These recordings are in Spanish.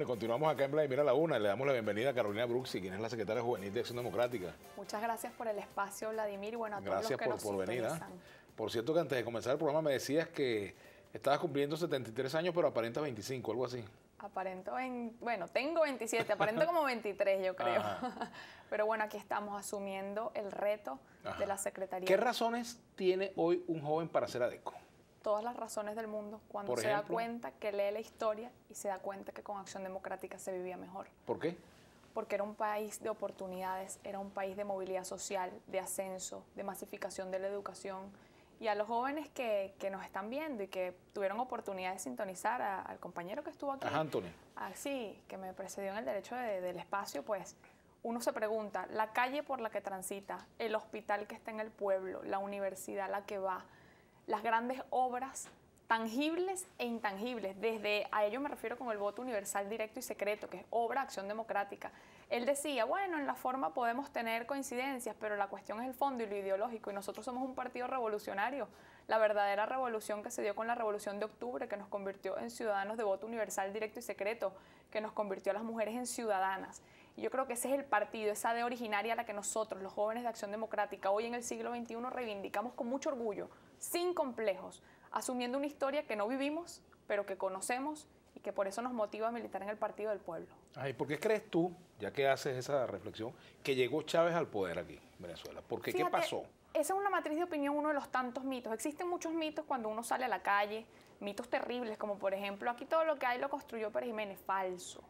Bueno, y continuamos acá en Vladimir a la Una. Le damos la bienvenida a Carolina Bruxi, quien es la secretaria juvenil de Acción Democrática. Muchas gracias por el espacio, Vladimir, y bueno, a todos Gracias los que nos por venir. sintonizan. Por cierto que antes de comenzar el programa me decías que estabas cumpliendo 73 años, pero aparentas 25, algo así. Bueno, tengo 27, aparento como 23, yo creo. Ajá. Pero bueno, aquí estamos asumiendo el reto de la Secretaría. ¿Qué razones tiene hoy un joven para ser ADECO? Todas las razones del mundo, cuando Por se da ejemplo, cuenta que lee la historia y se da cuenta que con Acción Democrática se vivía mejor. ¿Por qué? Porque era un país de oportunidades, era un país de movilidad social, de ascenso, de masificación de la educación. Y a los jóvenes que nos están viendo y que tuvieron oportunidad de sintonizar al compañero que estuvo aquí, Ajá, Antonio. sí, que me precedió en el derecho del espacio, pues uno se pregunta, la calle por la que transita, el hospital que está en el pueblo, la universidad a la que va, las grandes obras tangibles e intangibles, a ello me refiero con el voto universal directo y secreto, que es obra de Acción Democrática. Él decía, bueno, en la forma podemos tener coincidencias, pero la cuestión es el fondo y lo ideológico, y nosotros somos un partido revolucionario. La verdadera revolución que se dio con la Revolución de Octubre, que nos convirtió en ciudadanos de voto universal directo y secreto, que nos convirtió a las mujeres en ciudadanas. Y yo creo que ese es el partido, esa idea originaria a la que nosotros, los jóvenes de Acción Democrática, hoy en el siglo XXI reivindicamos con mucho orgullo, sin complejos, asumiendo una historia que no vivimos, pero que conocemos y que por eso nos motiva a militar en el Partido del Pueblo. Ay, ¿por qué crees tú, ya que haces esa reflexión, que llegó Chávez al poder aquí en Venezuela? ¿Por qué? Fíjate, ¿Qué pasó? Esa es una matriz de opinión, uno de los tantos mitos. Existen muchos mitos cuando uno sale a la calle, mitos terribles, como por ejemplo, aquí todo lo que hay lo construyó Pérez Jiménez. Falso.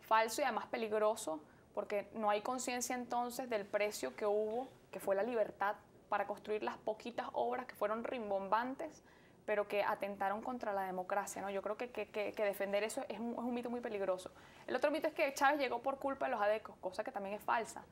Falso y además peligroso, porque no hay conciencia entonces del precio que hubo, que fue la libertad, para construir las poquitas obras que fueron rimbombantes, pero que atentaron contra la democracia, ¿no? Yo creo que defender eso es un mito muy peligroso. El otro mito es que Chávez llegó por culpa de los adecos, cosa que también es falsa,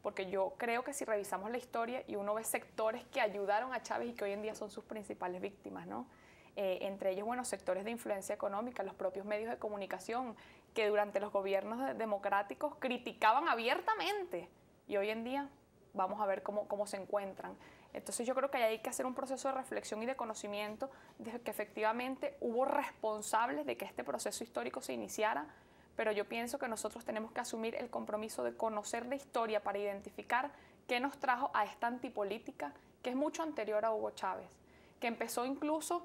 porque yo creo que si revisamos la historia y uno ve sectores que ayudaron a Chávez y que hoy en día son sus principales víctimas, ¿no? Entre ellos, bueno, sectores de influencia económica, los propios medios de comunicación, que durante los gobiernos democráticos criticaban abiertamente, y hoy en día vamos a ver cómo se encuentran. Entonces yo creo que hay que hacer un proceso de reflexión y de conocimiento de que efectivamente hubo responsables de que este proceso histórico se iniciara, pero yo pienso que nosotros tenemos que asumir el compromiso de conocer la historia para identificar qué nos trajo a esta antipolítica que es mucho anterior a Hugo Chávez, que empezó incluso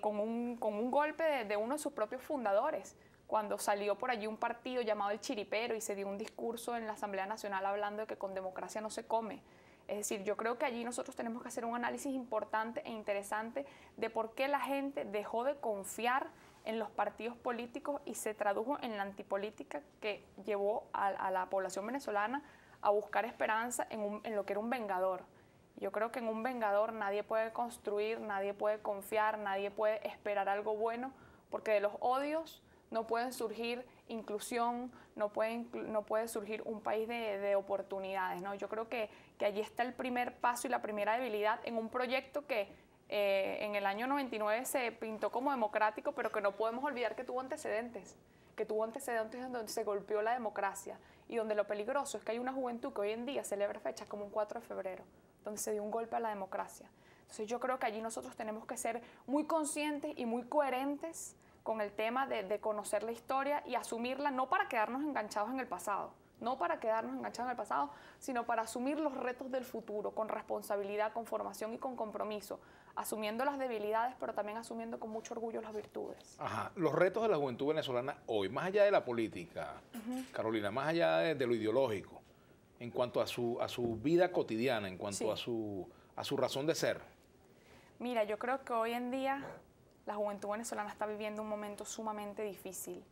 con un golpe de uno de sus propios fundadores, cuando salió por allí un partido llamado El Chiripero y se dio un discurso en la Asamblea Nacional hablando de que con democracia no se come. Es decir, yo creo que allí nosotros tenemos que hacer un análisis importante e interesante de por qué la gente dejó de confiar en los partidos políticos y se tradujo en la antipolítica que llevó a la población venezolana a buscar esperanza en lo que era un vengador. Yo creo que en un vengador nadie puede construir, nadie puede confiar, nadie puede esperar algo bueno, porque de los odios no pueden surgir inclusión, no puede surgir un país de oportunidades, ¿no? Yo creo que allí está el primer paso y la primera debilidad en un proyecto que en el año 99 se pintó como democrático, pero que no podemos olvidar que tuvo antecedentes donde se golpeó la democracia y donde lo peligroso es que hay una juventud que hoy en día celebra fechas como un 4 de febrero, donde se dio un golpe a la democracia. Entonces yo creo que allí nosotros tenemos que ser muy conscientes y muy coherentes con el tema de conocer la historia y asumirla, no para quedarnos enganchados en el pasado, sino para asumir los retos del futuro con responsabilidad, con formación y con compromiso, asumiendo las debilidades, pero también asumiendo con mucho orgullo las virtudes. Ajá, los retos de la juventud venezolana hoy, más allá de la política, Carolina, más allá de lo ideológico, en cuanto a su vida cotidiana, en cuanto a su razón de ser. Mira, yo creo que hoy en día la juventud venezolana está viviendo un momento sumamente difícil.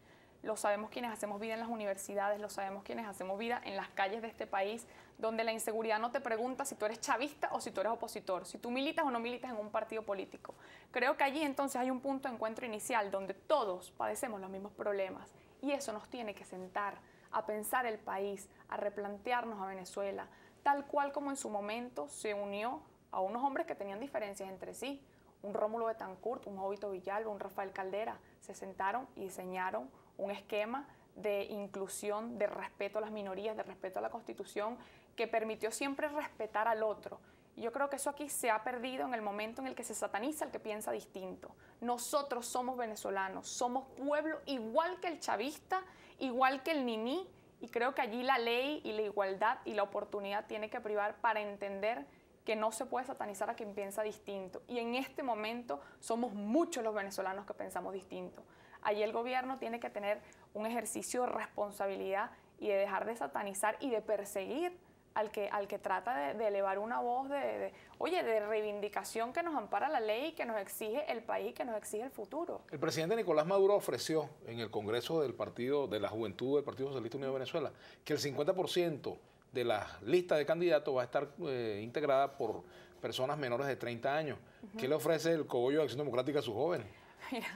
Lo sabemos quienes hacemos vida en las universidades, lo sabemos quienes hacemos vida en las calles de este país, donde la inseguridad no te pregunta si tú eres chavista o si tú eres opositor, si tú militas o no militas en un partido político. Creo que allí entonces hay un punto de encuentro inicial donde todos padecemos los mismos problemas y eso nos tiene que sentar a pensar el país, a replantearnos a Venezuela, tal cual como en su momento se unió a unos hombres que tenían diferencias entre sí. Un Rómulo Betancourt, un Jovito Villalba, un Rafael Caldera, se sentaron y diseñaron un esquema de inclusión, de respeto a las minorías, de respeto a la Constitución, que permitió siempre respetar al otro. Y yo creo que eso aquí se ha perdido en el momento en el que se sataniza al que piensa distinto. Nosotros somos venezolanos, somos pueblo igual que el chavista, igual que el niní, y creo que allí la ley y la igualdad y la oportunidad tiene que privar para entender que no se puede satanizar a quien piensa distinto. Y en este momento somos muchos los venezolanos que pensamos distinto. Allí el gobierno tiene que tener un ejercicio de responsabilidad y de dejar de satanizar y de perseguir al que trata de elevar una voz de reivindicación que nos ampara la ley y que nos exige el país y que nos exige el futuro. El presidente Nicolás Maduro ofreció en el Congreso del Partido de la Juventud del Partido Socialista Unido de Venezuela que el 50% de la lista de candidatos va a estar integrada por personas menores de 30 años. ¿Qué le ofrece el Cogollo de Acción Democrática a sus jóvenes? Mira,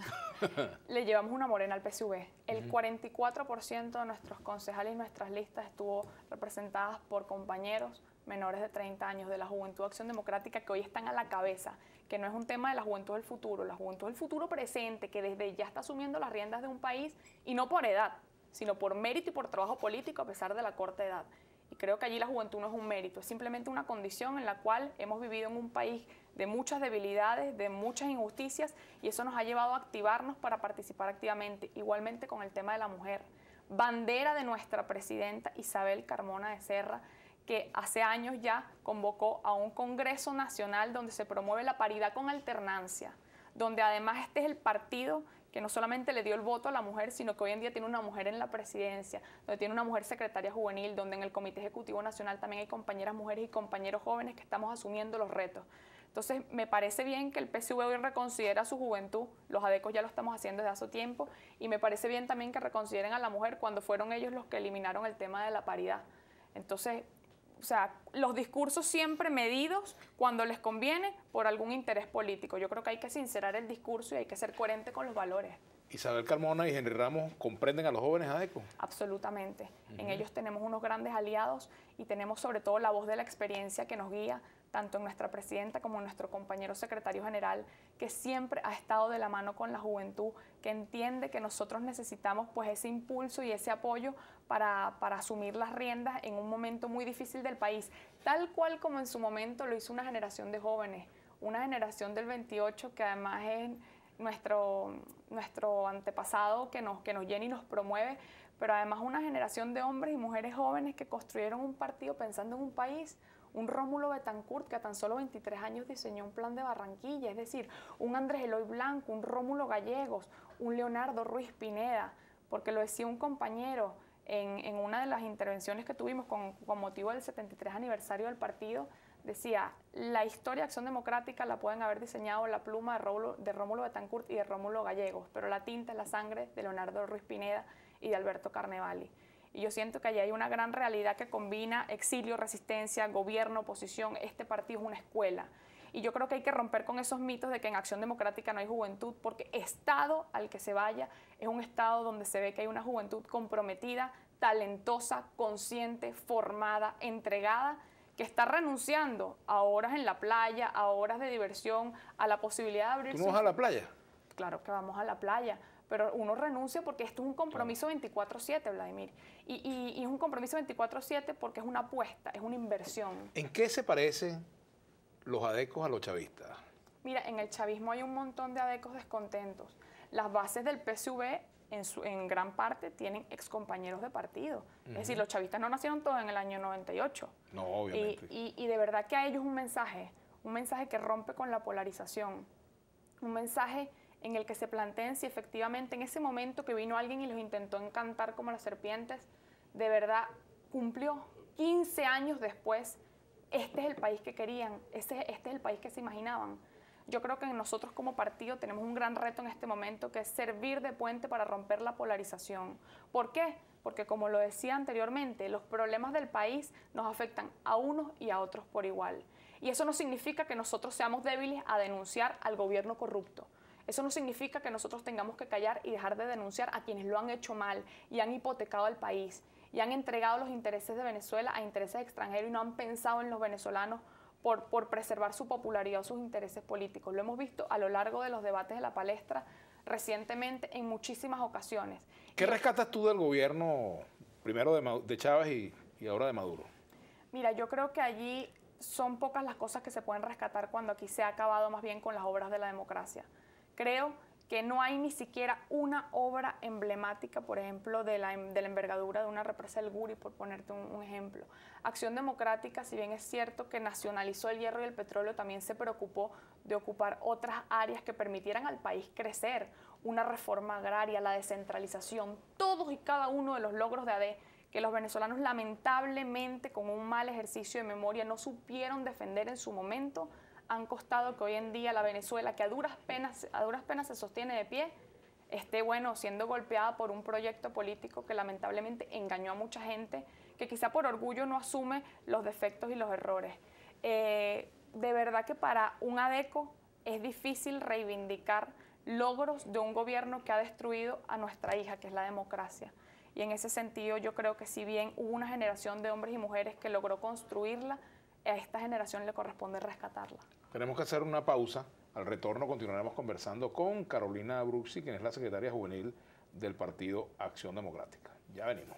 le llevamos una morena al PSV. El 44% de nuestros concejales y nuestras listas estuvo representadas por compañeros menores de 30 años de la Juventud de Acción Democrática que hoy están a la cabeza, que no es un tema de la juventud del futuro, la juventud del futuro presente, que desde ya está asumiendo las riendas de un país, y no por edad, sino por mérito y por trabajo político a pesar de la corta edad. Y creo que allí la juventud no es un mérito, es simplemente una condición en la cual hemos vivido en un país de muchas debilidades, de muchas injusticias, y eso nos ha llevado a activarnos para participar activamente, igualmente con el tema de la mujer. Bandera de nuestra presidenta Isabel Carmona de Serra, que hace años ya convocó a un Congreso Nacional donde se promueve la paridad con alternancia, donde además este es el partido que no solamente le dio el voto a la mujer, sino que hoy en día tiene una mujer en la presidencia, donde tiene una mujer secretaria juvenil, donde en el Comité Ejecutivo Nacional también hay compañeras mujeres y compañeros jóvenes que estamos asumiendo los retos. Entonces, me parece bien que el PSV hoy reconsidera su juventud, los adecos ya lo estamos haciendo desde hace tiempo, y me parece bien también que reconsideren a la mujer cuando fueron ellos los que eliminaron el tema de la paridad. Entonces, o sea, los discursos siempre medidos cuando les conviene por algún interés político. Yo creo que hay que sincerar el discurso y hay que ser coherente con los valores. Isabel Carmona y Henry Ramos comprenden a los jóvenes ADECO. Absolutamente. En ellos tenemos unos grandes aliados y tenemos sobre todo la voz de la experiencia que nos guía, tanto en nuestra presidenta como en nuestro compañero secretario general, que siempre ha estado de la mano con la juventud, que entiende que nosotros necesitamos pues ese impulso y ese apoyo para asumir las riendas en un momento muy difícil del país, tal cual como en su momento lo hizo una generación de jóvenes, una generación del 28 que además es nuestro antepasado que nos llena y nos promueve, pero además una generación de hombres y mujeres jóvenes que construyeron un partido pensando en un país. Un Rómulo Betancourt que a tan solo 23 años diseñó un plan de Barranquilla, es decir, un Andrés Eloy Blanco, un Rómulo Gallegos, un Leonardo Ruiz Pineda, porque lo decía un compañero en una de las intervenciones que tuvimos con motivo del 73 aniversario del partido, decía, la historia de Acción Democrática la pueden haber diseñado la pluma de Rómulo Betancourt y de Rómulo Gallegos, pero la tinta es la sangre de Leonardo Ruiz Pineda y de Alberto Carnevali. Y yo siento que allí hay una gran realidad que combina exilio, resistencia, gobierno, oposición. Este partido es una escuela. Y yo creo que hay que romper con esos mitos de que en Acción Democrática no hay juventud, porque Estado al que se vaya es un Estado donde se ve que hay una juventud comprometida, talentosa, consciente, formada, entregada, que está renunciando a horas en la playa, a horas de diversión, a la posibilidad de abrirse. ¿Tú no vas a la playa? Claro que vamos a la playa, pero uno renuncia porque esto es un compromiso 24/7, Vladimir. Y es un compromiso 24/7 porque es una apuesta, es una inversión. ¿En qué se parecen los adecos a los chavistas? Mira, en el chavismo hay un montón de adecos descontentos. Las bases del PSV en gran parte tienen excompañeros de partido. Es decir, los chavistas no nacieron todos en el año 98. No, obviamente. Y de verdad que a ellos un mensaje que rompe con la polarización, un mensaje en el que se planteen si efectivamente en ese momento que vino alguien y los intentó encantar como las serpientes, de verdad cumplió 15 años después. Este es el país que querían, este es el país que se imaginaban. Yo creo que nosotros como partido tenemos un gran reto en este momento, que es servir de puente para romper la polarización. ¿Por qué? Porque como lo decía anteriormente, los problemas del país nos afectan a unos y a otros por igual. Y eso no significa que nosotros seamos débiles a denunciar al gobierno corrupto. Eso no significa que nosotros tengamos que callar y dejar de denunciar a quienes lo han hecho mal y han hipotecado al país y han entregado los intereses de Venezuela a intereses extranjeros y no han pensado en los venezolanos por preservar su popularidad o sus intereses políticos. Lo hemos visto a lo largo de los debates de la palestra recientemente en muchísimas ocasiones. ¿Qué rescatas tú del gobierno, primero de Chávez y ahora de Maduro? Mira, yo creo que allí son pocas las cosas que se pueden rescatar cuando aquí se ha acabado más bien con las obras de la democracia. Creo que no hay ni siquiera una obra emblemática, por ejemplo, de la envergadura de una represa del Guri, por ponerte un ejemplo. Acción Democrática, si bien es cierto que nacionalizó el hierro y el petróleo, también se preocupó de ocupar otras áreas que permitieran al país crecer, una reforma agraria, la descentralización, todos y cada uno de los logros de AD que los venezolanos lamentablemente con un mal ejercicio de memoria no supieron defender en su momento, han costado que hoy en día la Venezuela, que a duras penas se sostiene de pie, esté, bueno, siendo golpeada por un proyecto político que lamentablemente engañó a mucha gente, que quizá por orgullo no asume los defectos y los errores. De verdad que para un ADECO es difícil reivindicar logros de un gobierno que ha destruido a nuestra hija, que es la democracia. Y en ese sentido yo creo que si bien hubo una generación de hombres y mujeres que logró construirla, a esta generación le corresponde rescatarla. Tenemos que hacer una pausa. Al retorno continuaremos conversando con Carolina Bruxi, quien es la secretaria juvenil del Partido Acción Democrática. Ya venimos.